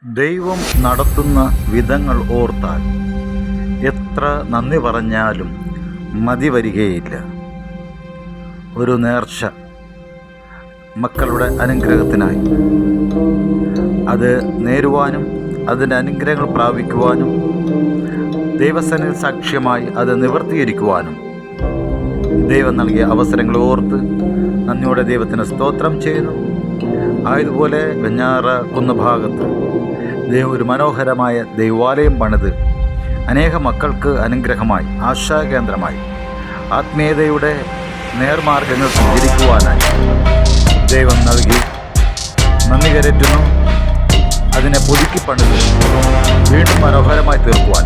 ദൈവം നടത്തുന്ന വിധങ്ങൾ ഓർത്താൽ എത്ര നന്ദി പറഞ്ഞാലും മതി വരികയില്ല. ഒരു നേർച്ച മക്കളുടെ അനുഗ്രഹത്തിനായി അത് നേരുവാനും അതിൻ്റെ അനുഗ്രഹങ്ങൾ പ്രാപിക്കുവാനും ദൈവസന്നിധി സാക്ഷ്യമായി അത് നിവർത്തീകരിക്കുവാനും ദൈവം നൽകിയ അവസരങ്ങൾ ഓർത്ത് നന്ദിയോടെ ദൈവത്തിന് സ്തോത്രം ചെയ്യുന്നു. ആയതുപോലെ വെഞ്ഞാറ കുന്നുഭാഗത്ത് ദൈവം ഒരു മനോഹരമായ ദൈവാലയം പണിത് അനേക മക്കൾക്ക് അനുഗ്രഹമായി, ആശാകേന്ദ്രമായി, ആത്മീയതയുടെ നേർമാർഗങ്ങൾ സഞ്ചരിക്കുവാനായി ദൈവം നൽകി നന്ദി കരറ്റുന്നു. അതിനെ പുതുക്കി പണിത് വീണ്ടും മനോഹരമായി തീർക്കുവാൻ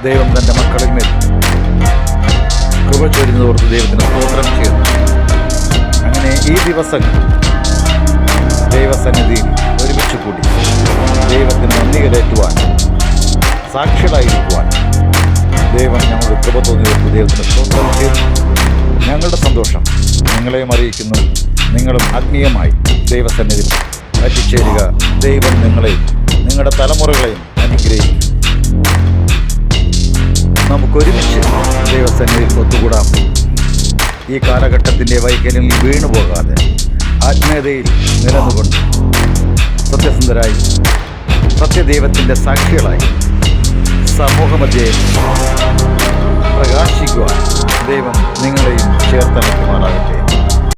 ദൈവം തൻ്റെ മക്കളിൽ മേൽ കൃപ ചൊരിഞ്ഞതോർത്ത് ദൈവത്തിന് സ്തോത്രം ചെയ്യുന്നു. അങ്ങനെ ഈ ദിവസങ്ങൾ ദൈവസന്നിധിയിൽ ഒരുമിച്ച് കൂടി ദൈവത്തിന് നന്ദി കരേറ്റുവാൻ, സാക്ഷികളായിരിക്കുവാൻ ദൈവം ഞങ്ങളുടെ കൃപ തോന്നിയവർക്ക് ദൈവത്തിന് സ്തോത്രം ചെയ്യുന്നു. ഞങ്ങളുടെ സന്തോഷം നിങ്ങളെയും അറിയിക്കുന്നു. നിങ്ങളും ആത്മീയമായി ദൈവസന്നിധിയിൽ പറ്റിച്ചേരുക. ദൈവം നിങ്ങളെയും നിങ്ങളുടെ തലമുറകളെയും അനുഗ്രഹിക്കും. നമുക്കൊരുമിച്ച് ദൈവസന്നിധിയിൽ ഒത്തുകൂടാം. ഈ കാലഘട്ടത്തിൻ്റെ വൈകല്യങ്ങളിൽ വീണുപോകാതെ ആത്മീയതയിൽ നിലനിന്നുകൊണ്ട് സത്യസന്ധരായി സത്യദൈവത്തിൻ്റെ സാക്ഷികളായി സമൂഹമധ്യേ പ്രകാശിക്കുവാൻ ദൈവം നിങ്ങളെയും ചേർത്തണക്കുമാറാകട്ടെ.